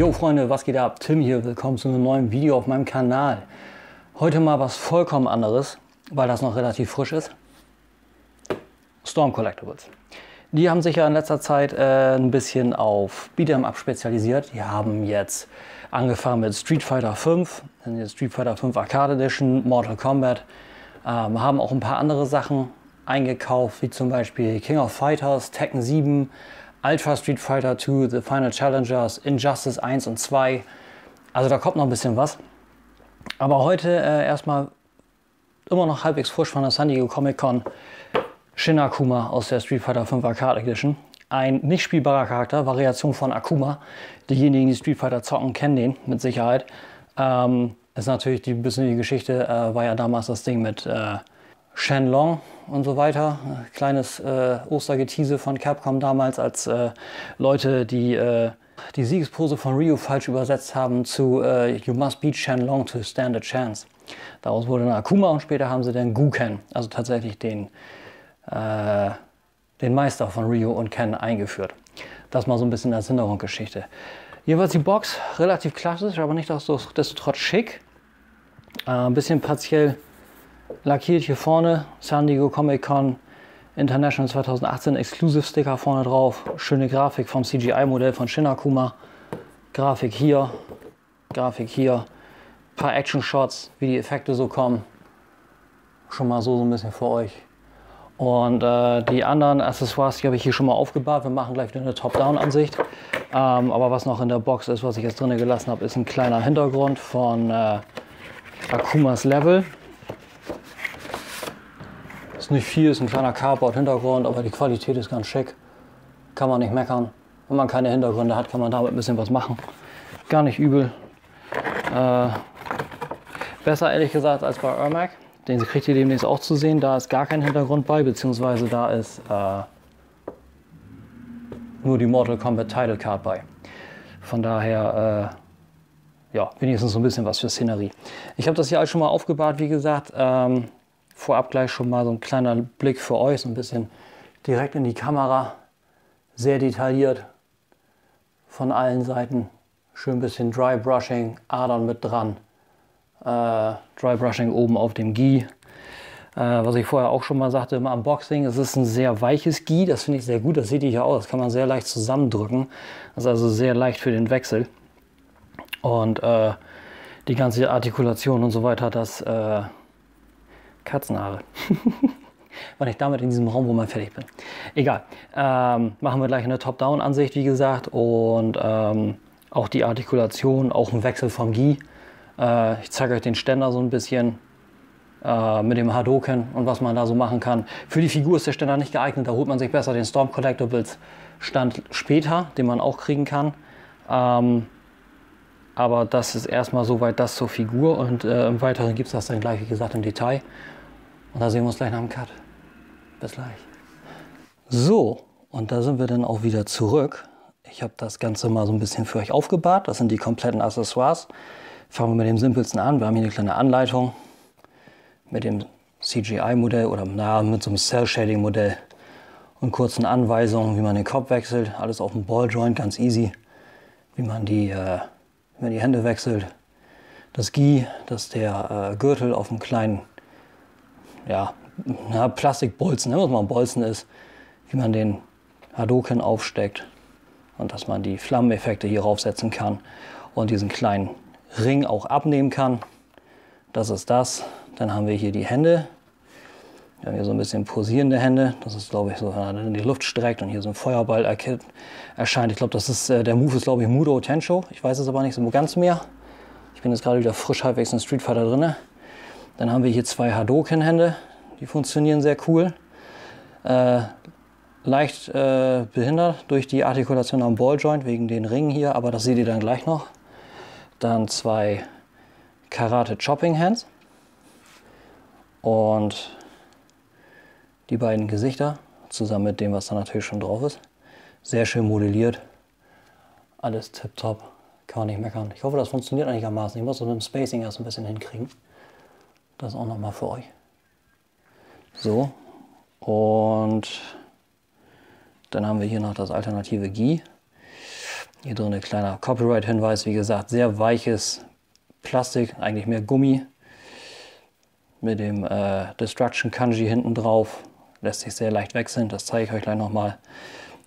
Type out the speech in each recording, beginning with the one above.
Jo Freunde, was geht ab? Tim hier, willkommen zu einem neuen Video auf meinem Kanal. Heute mal was vollkommen anderes, weil das noch relativ frisch ist. Storm Collectibles. Die haben sich ja in letzter Zeit ein bisschen auf Beat'em Up spezialisiert. Die haben jetzt angefangen mit Street Fighter V, sind jetzt Street Fighter V Arcade Edition, Mortal Kombat, haben auch ein paar andere Sachen eingekauft, wie zum Beispiel King of Fighters, Tekken 7, Ultra Street Fighter 2, The Final Challengers, Injustice 1 und 2. Also da kommt noch ein bisschen was. Aber heute erstmal immer noch halbwegs frisch von der San Diego Comic Con Shin Akuma aus der Street Fighter V Arcade Edition. Ein nicht spielbarer Charakter, Variation von Akuma. Diejenigen, die Street Fighter zocken, kennen den mit Sicherheit. Ist natürlich ein bisschen die Geschichte, war ja damals das Ding mit Shenlong und so weiter. Kleines Ostergetiese von Capcom damals, als Leute die Siegespose von Ryu falsch übersetzt haben zu You must beat Shenlong to stand a chance. Daraus wurde dann Akuma und später haben sie dann Guken, also tatsächlich den Meister von Ryu und Ken eingeführt. Das mal so ein bisschen als Hintergrundgeschichte. Jedenfalls die Box, relativ klassisch, aber nicht destotrotz schick. Ein bisschen partiell lackiert hier vorne, San Diego Comic Con International 2018 Exclusive Sticker vorne drauf. Schöne Grafik vom CGI-Modell von Shin Akuma. Grafik hier, ein paar Action-Shots, wie die Effekte so kommen. Schon mal so ein bisschen für euch. Und die anderen Accessoires, die habe ich hier schon mal aufgebahrt. Wir machen gleich wieder eine Top-Down-Ansicht. Aber was noch in der Box ist, was ich jetzt drin gelassen habe, ist ein kleiner Hintergrund von Akumas Level. Ist nicht viel, ist ein kleiner Cardboard-Hintergrund, aber die Qualität ist ganz schick. Kann man nicht meckern. Wenn man keine Hintergründe hat, kann man damit ein bisschen was machen. Gar nicht übel. Besser ehrlich gesagt als bei Ermac. Den kriegt ihr demnächst auch zu sehen. Da ist gar kein Hintergrund bei, beziehungsweise da ist nur die Mortal Kombat Title Card bei. Von daher, ja, wenigstens so ein bisschen was für Szenerie. Ich habe das hier alles schon mal aufgebahrt, wie gesagt. Vorab gleich schon mal so ein kleiner Blick für euch, so ein bisschen direkt in die Kamera. Sehr detailliert von allen Seiten. Schön ein bisschen Dry Brushing, Adern mit dran. Dry Brushing oben auf dem Gi. Was ich vorher auch schon mal sagte im Unboxing, es ist ein sehr weiches Gi, das finde ich sehr gut, das seht ihr hier auch, das kann man sehr leicht zusammendrücken. Das ist also sehr leicht für den Wechsel. Und die ganze Artikulation und so weiter, das Katzenhaare. War nicht damit in diesem Raum, wo man fertig bin. Egal. Machen wir gleich eine Top-Down-Ansicht, wie gesagt. Und auch die Artikulation, auch ein Wechsel vom Gi. Ich zeige euch den Ständer so ein bisschen mit dem Hadoken und was man da so machen kann. Für die Figur ist der Ständer nicht geeignet. Da holt man sich besser den Storm Collectibles Stand später, den man auch kriegen kann. Aber das ist erstmal soweit das zur Figur. Und im Weiteren gibt es das dann gleich, wie gesagt, im Detail. Und da sehen wir uns gleich nach dem Cut. Bis gleich. So, und da sind wir dann auch wieder zurück. Ich habe das Ganze mal so ein bisschen für euch aufgebahrt. Das sind die kompletten Accessoires. Fangen wir mit dem simpelsten an. Wir haben hier eine kleine Anleitung mit dem CGI-Modell oder mit so einem Cell-Shading-Modell und kurzen Anweisungen, wie man den Kopf wechselt. Alles auf dem Balljoint, ganz easy. Wie man die Hände wechselt. Das Gi, das ist der Gürtel auf einem kleinen Plastikbolzen, was mal ein Bolzen ist, wie man den Hadoken aufsteckt und dass man die Flammeneffekte hier raufsetzen kann und diesen kleinen Ring auch abnehmen kann. Das ist das. Dann haben wir hier die Hände. Wir haben hier so ein bisschen posierende Hände. Das ist, glaube ich, so, wenn er in die Luft streckt und hier so ein Feuerball erscheint. Ich glaube, das ist der Move ist, glaube ich, Mudo Tensho. Ich weiß es aber nicht so ganz mehr. Ich bin jetzt gerade wieder frisch halbwegs in Street Fighter drin. Dann haben wir hier zwei Hadoken-Hände. Die funktionieren sehr cool. Leicht behindert durch die Artikulation am Balljoint wegen den Ringen hier, aber das seht ihr dann gleich noch. Dann zwei Karate Chopping Hands. Und die beiden Gesichter, zusammen mit dem, was da natürlich schon drauf ist. Sehr schön modelliert. Alles tipptopp. Kann man nicht meckern. Ich hoffe, das funktioniert einigermaßen. Ich muss so mit dem Spacing erst ein bisschen hinkriegen. Das auch nochmal für euch. So. Und dann haben wir hier noch das alternative Gi. Hier drin ein kleiner Copyright-Hinweis, wie gesagt, sehr weiches Plastik, eigentlich mehr Gummi. Mit dem Destruction Kanji hinten drauf. Lässt sich sehr leicht wechseln, das zeige ich euch gleich nochmal.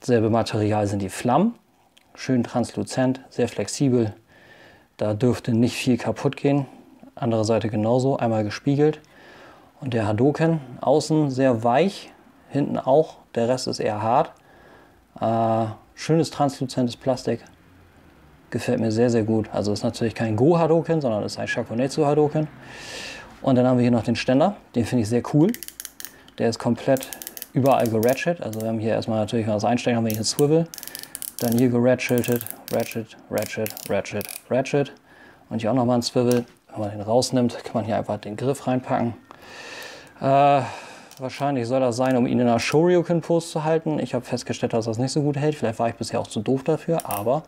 Selbe Material sind die Flammen. Schön transluzent, sehr flexibel. Da dürfte nicht viel kaputt gehen. Andere Seite genauso, einmal gespiegelt. Und der Hadoken außen sehr weich, hinten auch. Der Rest ist eher hart. Schönes transluzentes Plastik. Gefällt mir sehr, sehr gut. Also ist natürlich kein Go Hadoken, sondern ist ein Shakunetsu Hadoken. Und dann haben wir hier noch den Ständer. Den finde ich sehr cool. Der ist komplett überall geratchet. Also wir haben hier erstmal natürlich was einstellen, haben wir hier einen Swivel. Dann hier geratchetet, Ratchet, Ratchet, Ratchet, Ratchet. Und hier auch nochmal ein Swivel. Wenn man den rausnimmt, kann man hier einfach den Griff reinpacken. Wahrscheinlich soll das sein, um ihn in einer Shoryuken-Pose zu halten. Ich habe festgestellt, dass das nicht so gut hält. Vielleicht war ich bisher auch zu doof dafür, aber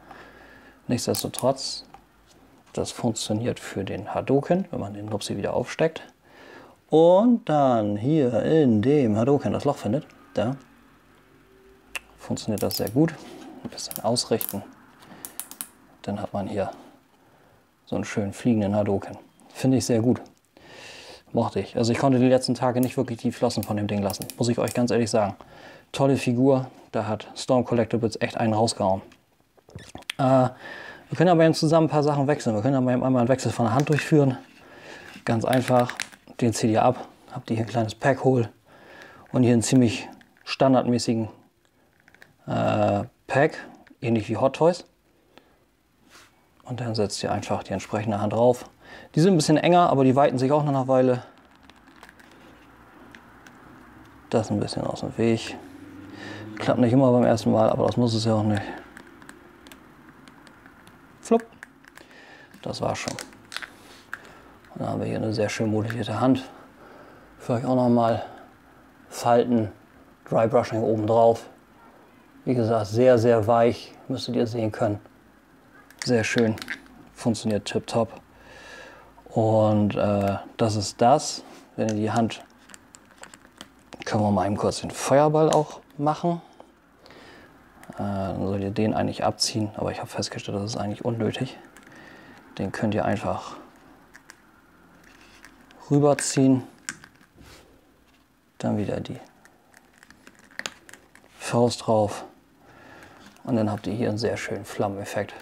nichtsdestotrotz, das funktioniert für den Hadoken, wenn man den Nupsi wieder aufsteckt. Und dann hier in dem Hadoken das Loch findet, da funktioniert das sehr gut. Ein bisschen ausrichten. Dann hat man hier so einen schönen fliegenden Hadoken. Finde ich sehr gut. Mochte ich. Also ich konnte die letzten Tage nicht wirklich die Flossen von dem Ding lassen. Muss ich euch ganz ehrlich sagen. Tolle Figur. Da hat Storm Collectibles echt einen rausgehauen. Wir können aber eben zusammen ein paar Sachen wechseln. Wir können aber eben einmal einen Wechsel von der Hand durchführen. Ganz einfach. Den zieht ihr ab. Habt ihr hier ein kleines Pack-Hole. Und hier einen ziemlich standardmäßigen Pack. Ähnlich wie Hot Toys. Und dann setzt ihr einfach die entsprechende Hand drauf. Die sind ein bisschen enger, aber die weiten sich auch nach einer Weile. Das ein bisschen aus dem Weg. Klappt nicht immer beim ersten Mal, aber das muss es ja auch nicht. Flupp. Das war schon. Und dann haben wir hier eine sehr schön modellierte Hand. Für euch auch nochmal Falten, Dry Brushing oben drauf. Wie gesagt, sehr, sehr weich, müsstet ihr sehen können. Sehr schön, funktioniert tipptopp. Und das ist das. Wenn ihr die Hand, können wir mal eben kurz den Feuerball auch machen. Dann sollt ihr den eigentlich abziehen, aber ich habe festgestellt, das ist eigentlich unnötig. Den könnt ihr einfach rüberziehen. Dann wieder die Faust drauf. Und dann habt ihr hier einen sehr schönen Flammeneffekt,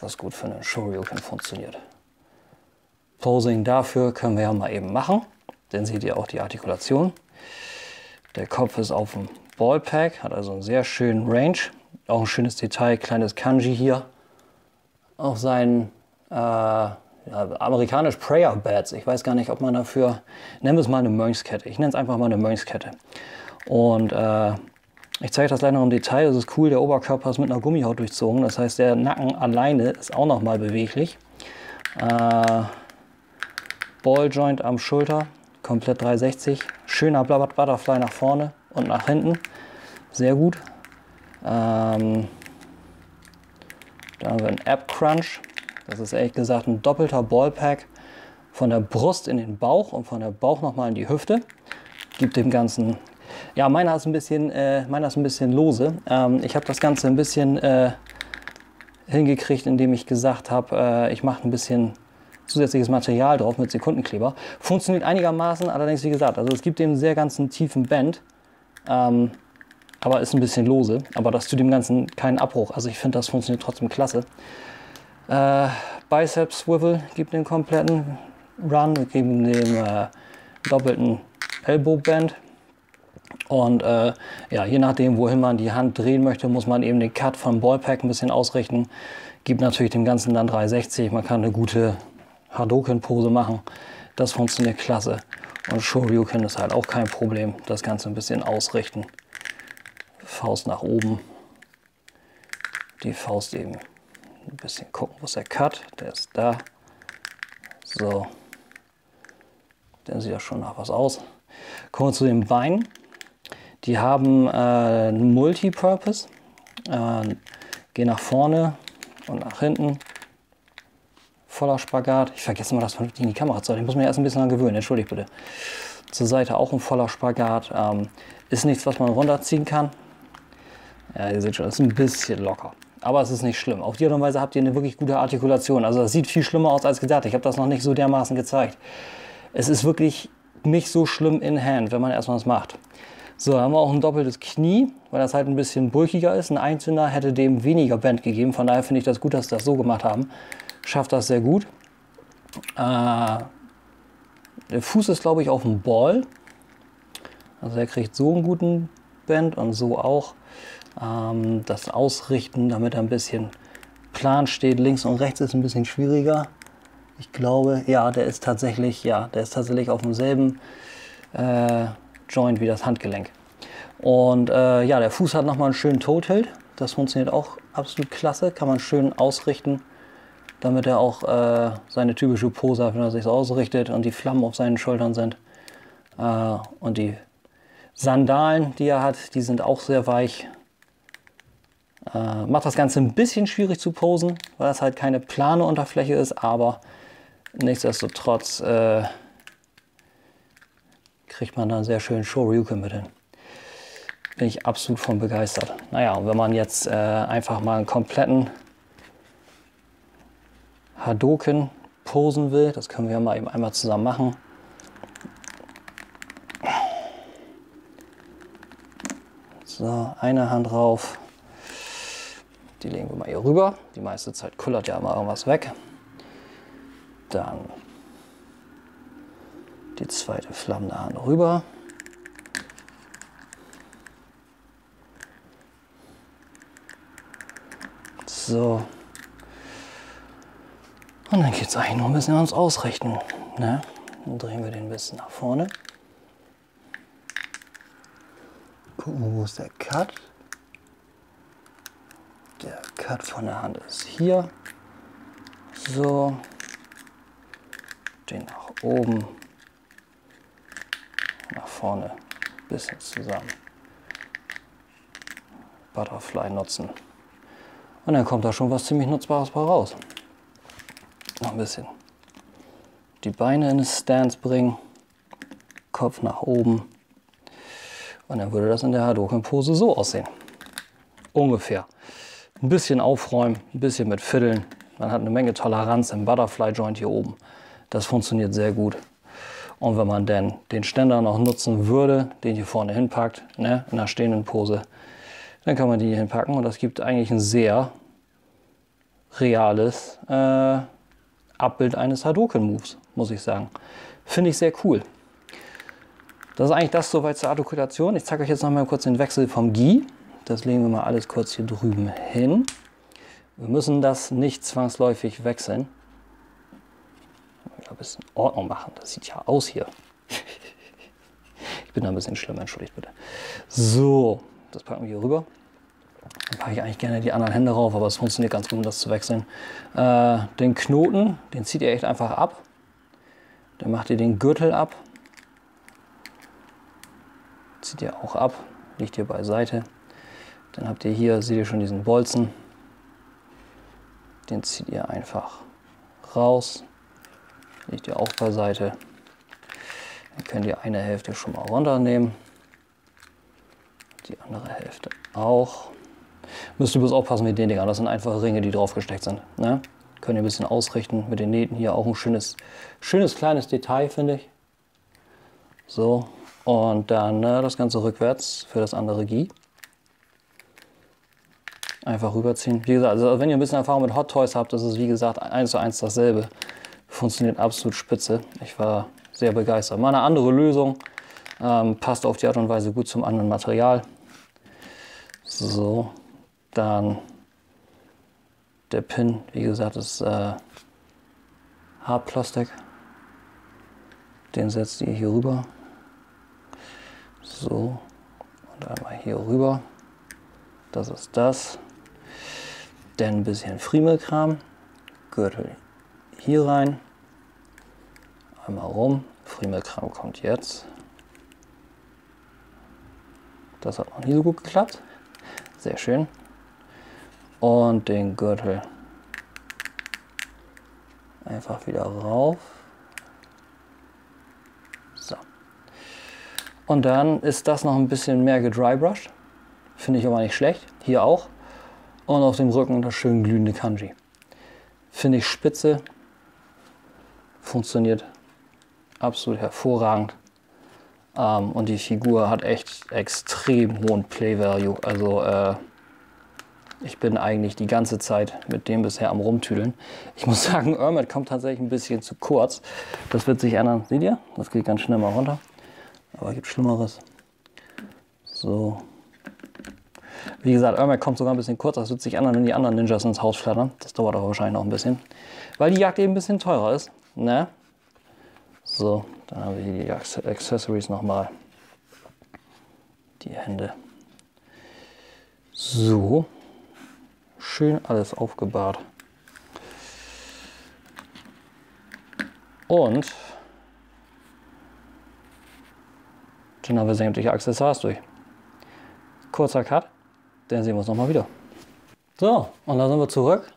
was gut für einen Shoryuken funktioniert. Posing dafür können wir ja mal eben machen. Dann seht ihr auch die Artikulation. Der Kopf ist auf dem Ballpack, hat also einen sehr schönen Range. Auch ein schönes Detail, kleines Kanji hier auf seinen amerikanisch Prayer Bats. Ich weiß gar nicht, ob man dafür, nennen wir es mal eine Mönchskette. Ich nenne es einfach mal eine Mönchskette. Und ich zeige das gleich noch im Detail. Das ist cool, der Oberkörper ist mit einer Gummihaut durchzogen. Das heißt, der Nacken alleine ist auch noch mal beweglich. Balljoint am Schulter, komplett 360. Schöner Butterfly nach vorne und nach hinten. Sehr gut. Da haben wir einen Ab Crunch. Das ist ehrlich gesagt ein doppelter Ballpack. Von der Brust in den Bauch und von der Bauch nochmal in die Hüfte. Gibt dem Ganzen... Ja, meiner ist ein bisschen lose. Ich habe das Ganze ein bisschen hingekriegt, indem ich gesagt habe, ich mache ein bisschen zusätzliches Material drauf mit Sekundenkleber. Funktioniert einigermaßen, allerdings wie gesagt, also es gibt dem sehr ganzen tiefen Band, aber ist ein bisschen lose. Aber das tut dem Ganzen keinen Abbruch. Also ich finde, das funktioniert trotzdem klasse. Bicep Swivel gibt den kompletten Run, wir geben dem doppelten Elbow Band. Und ja, je nachdem, wohin man die Hand drehen möchte, muss man eben den Cut vom Ballpack ein bisschen ausrichten. Gibt natürlich dem Ganzen dann 360. Man kann eine gute Hadoken-Pose machen. Das funktioniert klasse. Und Shoryuken ist halt auch kein Problem. Das Ganze ein bisschen ausrichten. Faust nach oben. Die Faust eben ein bisschen gucken, wo ist der Cut. Der ist da. So. Dann sieht das schon nach was aus. Kommen wir zu den Beinen. Die haben einen Multipurpose, gehen nach vorne und nach hinten, voller Spagat. Ich vergesse mal, das in die Kamera zu halten. Ich muss mir erst ein bisschen daran gewöhnen, entschuldigt bitte. Zur Seite auch ein voller Spagat. Ist nichts, was man runterziehen kann. Ja, ihr seht schon, ist ein bisschen locker. Aber es ist nicht schlimm. Auf die Art und Weise habt ihr eine wirklich gute Artikulation. Also das sieht viel schlimmer aus als gedacht. Ich habe das noch nicht so dermaßen gezeigt. Es ist wirklich nicht so schlimm in Hand, wenn man erstmal was macht. So, haben wir auch ein doppeltes Knie, weil das halt ein bisschen bulkiger ist. Ein Einzelner hätte dem weniger Bend gegeben. Von daher finde ich das gut, dass sie das so gemacht haben. Schafft das sehr gut. Der Fuß ist, glaube ich, auf dem Ball. Also er kriegt so einen guten Bend und so auch. Das Ausrichten, damit er ein bisschen plan steht. Links und rechts ist ein bisschen schwieriger. Ich glaube, ja, der ist tatsächlich auf demselben Joint wie das Handgelenk. Und ja, der Fuß hat nochmal einen schönen Toe-Tilt. Das funktioniert auch absolut klasse. Kann man schön ausrichten, damit er auch seine typische Pose hat, wenn er sich so ausrichtet und die Flammen auf seinen Schultern sind. Und die Sandalen, die er hat, die sind auch sehr weich. Macht das Ganze ein bisschen schwierig zu posen, weil das halt keine plane Unterfläche ist, aber nichtsdestotrotz kriegt man da einen sehr schönen Shoryuken mit hin. Bin ich absolut von begeistert. Naja, und wenn man jetzt einfach mal einen kompletten Hadoken posen will, das können wir mal eben einmal zusammen machen. So, eine Hand drauf. Die legen wir mal hier rüber. Die meiste Zeit kullert ja immer irgendwas weg. Dann die zweite flammende Hand rüber. So. Und dann geht es eigentlich nur ein bisschen ans Ausrichten. Ne? Dann drehen wir den ein bisschen nach vorne. Gucken, wo ist der Cut? Der Cut von der Hand ist hier. So. Den nach oben. Nach vorne. Ein bisschen zusammen. Butterfly nutzen. Und dann kommt da schon was ziemlich Nutzbares bei raus. Noch ein bisschen die Beine in eine Stance bringen. Kopf nach oben. Und dann würde das in der Hadoken-Pose so aussehen. Ungefähr. Ein bisschen aufräumen, ein bisschen mit Fiddeln. Man hat eine Menge Toleranz im Butterfly-Joint hier oben. Das funktioniert sehr gut. Und wenn man dann den Ständer noch nutzen würde, den hier vorne hinpackt, ne, in einer stehenden Pose, dann kann man die hier hinpacken. Und das gibt eigentlich ein sehr reales Abbild eines Hadoken-Moves, muss ich sagen. Finde ich sehr cool. Das ist eigentlich das soweit zur Artikulation. Ich zeige euch jetzt noch mal kurz den Wechsel vom Gi. Das legen wir mal alles kurz hier drüben hin. Wir müssen das nicht zwangsläufig wechseln. Ein bisschen Ordnung machen. Das sieht ja aus hier. Ich bin da ein bisschen schlimm, entschuldigt bitte. So, das packen wir hier rüber. Dann packe ich eigentlich gerne die anderen Hände rauf, aber es funktioniert ganz gut, um das zu wechseln. Den Knoten, den zieht ihr echt einfach ab. Dann macht ihr den Gürtel ab. Zieht ihr auch ab, liegt hier beiseite. Dann habt ihr hier, seht ihr schon diesen Bolzen. Den zieht ihr einfach raus. Liegt ihr auch beiseite. Dann könnt ihr eine Hälfte schon mal runternehmen. Die andere Hälfte auch. Müsst ihr bloß aufpassen mit den Dingern. Das sind einfache Ringe, die drauf gesteckt sind. Ne? Könnt ihr ein bisschen ausrichten mit den Nähten hier. Auch ein schönes kleines Detail, finde ich. So. Und dann das Ganze rückwärts für das andere Gi. Einfach rüberziehen. Wie gesagt, also wenn ihr ein bisschen Erfahrung mit Hot Toys habt, das ist wie gesagt 1:1 dasselbe. Funktioniert absolut spitze. Ich war sehr begeistert. Mal eine andere Lösung. Passt auf die Art und Weise gut zum anderen Material. So, dann der Pin, wie gesagt, ist Hartplastik. Den setzt ihr hier rüber. So, und einmal hier rüber. Das ist das. Dann ein bisschen Friemelkram. Gürtel hier rein. Einmal rum. Friemelkram kommt jetzt. Das hat noch nie so gut geklappt. Sehr schön. Und den Gürtel einfach wieder rauf. So. Und dann ist das noch ein bisschen mehr gedrybrushed. Finde ich aber nicht schlecht. Hier auch. Und auf dem Rücken das schön glühende Kanji. Finde ich spitze. Funktioniert absolut hervorragend. Und die Figur hat echt extrem hohen Play Value. Also ich bin eigentlich die ganze Zeit mit dem bisher am Rumtüdeln. Ich muss sagen, Ermac kommt tatsächlich ein bisschen zu kurz. Das wird sich ändern. Seht ihr? Das geht ganz schnell mal runter. Aber gibt Schlimmeres. So. Wie gesagt, Ermac kommt sogar ein bisschen kurz. Das wird sich ändern, wenn die anderen Ninjas ins Haus flattern. Das dauert aber wahrscheinlich noch ein bisschen. Weil die Jagd eben ein bisschen teurer ist. Ne? So, dann haben wir hier die Accessories nochmal. Die Hände. So. Schön alles aufgebahrt. Und dann haben wir sämtliche Accessoires durch. Kurzer Cut, dann sehen wir uns nochmal wieder. So, und da sind wir zurück.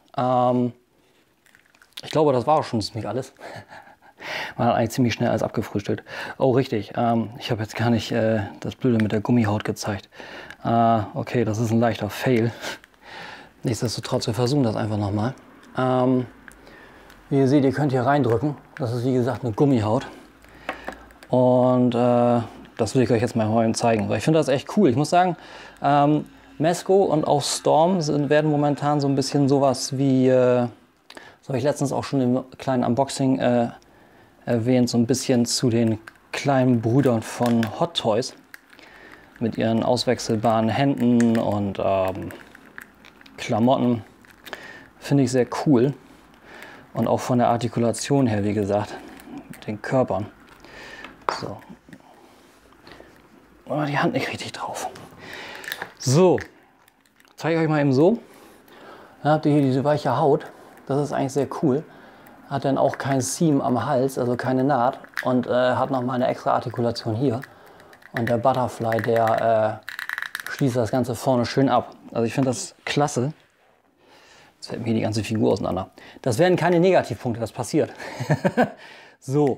Ich glaube, das war auch schon ziemlich alles. Man hat eigentlich ziemlich schnell alles abgefrühstückt. Oh, richtig. Ich habe jetzt gar nicht das Blöde mit der Gummihaut gezeigt. Okay, das ist ein leichter Fail. Nichtsdestotrotz, wir versuchen das einfach nochmal. Wie ihr seht, ihr könnt hier reindrücken. Das ist wie gesagt eine Gummihaut. Und das will ich euch jetzt mal zeigen, weil ich finde das echt cool. Ich muss sagen, Mezco und auch Storm werden momentan so ein bisschen sowas wie, das habe ich letztens auch schon im kleinen Unboxing erwähnt, so ein bisschen zu den kleinen Brüdern von Hot Toys. Mit ihren auswechselbaren Händen und Klamotten. Finde ich sehr cool. Und auch von der Artikulation her, wie gesagt, mit den Körpern. So. Aber die Hand nicht richtig drauf. So. Zeige ich euch mal eben so. Dann habt ihr hier diese weiche Haut. Das ist eigentlich sehr cool. Hat dann auch kein Seam am Hals, also keine Naht. Und hat nochmal eine extra Artikulation hier. Und der Butterfly, der schließt das Ganze vorne schön ab. Also ich finde das klasse. Jetzt fällt mir hier die ganze Figur auseinander. Das werden keine Negativpunkte, das passiert. So.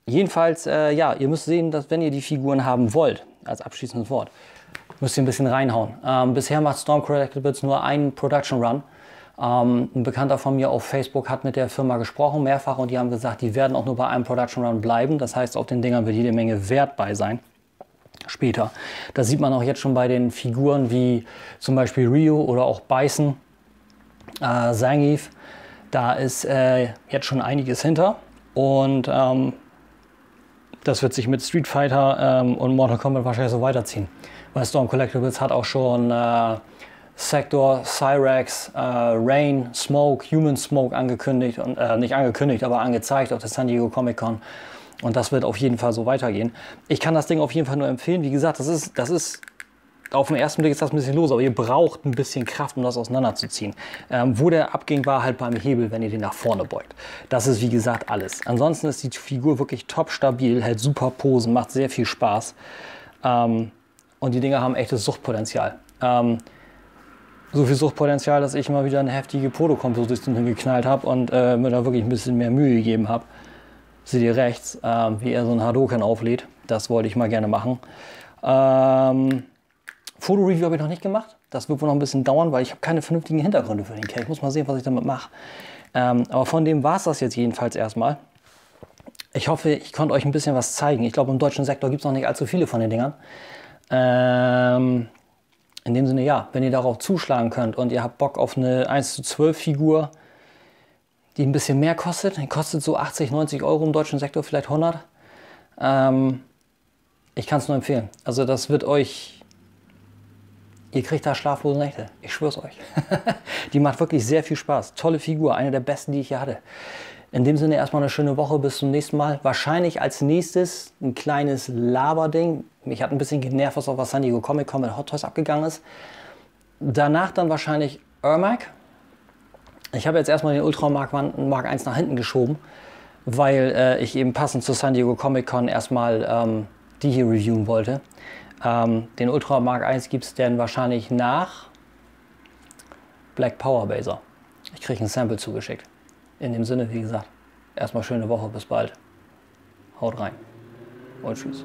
Jedenfalls, ja, ihr müsst sehen, dass wenn ihr die Figuren haben wollt, als abschließendes Wort, müsst ihr ein bisschen reinhauen. Bisher macht Storm Collectibles nur einen Production Run. Ein Bekannter von mir auf Facebook hat mit der Firma gesprochen, mehrfach, und die haben gesagt, die werden auch nur bei einem Production Run bleiben. Das heißt, auf den Dingern wird jede Menge Wert bei sein. Später. Das sieht man auch jetzt schon bei den Figuren wie zum Beispiel Ryu oder auch Bison, Zangief. Da ist jetzt schon einiges hinter. Und das wird sich mit Street Fighter und Mortal Kombat wahrscheinlich so weiterziehen. Weil Storm Collectibles hat auch schon Sector, Cyrax, Rain, Smoke, Human Smoke angekündigt. Und, nicht angekündigt, aber angezeigt auf der San Diego Comic Con. Und das wird auf jeden Fall so weitergehen. Ich kann das Ding auf jeden Fall nur empfehlen. Wie gesagt, das ist auf den ersten Blick ist das ein bisschen los, aber ihr braucht ein bisschen Kraft, um das auseinanderzuziehen. Wo der Abging war halt beim Hebel, wenn ihr den nach vorne beugt. Das ist wie gesagt alles. Ansonsten ist die Figur wirklich top stabil, hält super Posen, macht sehr viel Spaß. Und die Dinger haben echtes Suchtpotenzial. So viel Suchtpotenzial, dass ich mal wieder eine heftige Proto-Komposition hingeknallt habe und mir da wirklich ein bisschen mehr Mühe gegeben habe. Seht ihr rechts, wie er so ein Hadouken auflädt. Das wollte ich mal gerne machen. Foto-Review habe ich noch nicht gemacht. Das wird wohl noch ein bisschen dauern, weil ich habe keine vernünftigen Hintergründe für den Kerl. Ich muss mal sehen, was ich damit mache. Aber von dem war es das jetzt jedenfalls erstmal. Ich hoffe, ich konnte euch ein bisschen was zeigen. Ich glaube, im deutschen Sektor gibt es noch nicht allzu viele von den Dingern. In dem Sinne, ja, wenn ihr darauf zuschlagen könnt und ihr habt Bock auf eine 1:12 Figur, die ein bisschen mehr kostet. Die kostet so 80, 90 Euro im deutschen Sektor, vielleicht 100. Ich kann es nur empfehlen. Also das wird euch... Ihr kriegt da schlaflose Nächte. Ich schwör's euch. Die macht wirklich sehr viel Spaß. Tolle Figur. Eine der besten, die ich hier hatte. In dem Sinne erstmal eine schöne Woche. Bis zum nächsten Mal. Wahrscheinlich als nächstes ein kleines Laberding. Mich hat ein bisschen genervt, was auf der San Diego Comic Con mit Hot Toys abgegangen ist. Danach dann wahrscheinlich Ermac. Ich habe jetzt erstmal den Ultra Mark 1 nach hinten geschoben, weil ich eben passend zur San Diego Comic Con erstmal die hier reviewen wollte. Den Ultra Mark 1 gibt es dann wahrscheinlich nach Black Power Baser. Ich kriege ein Sample zugeschickt. In dem Sinne, wie gesagt, erstmal schöne Woche, bis bald. Haut rein und tschüss.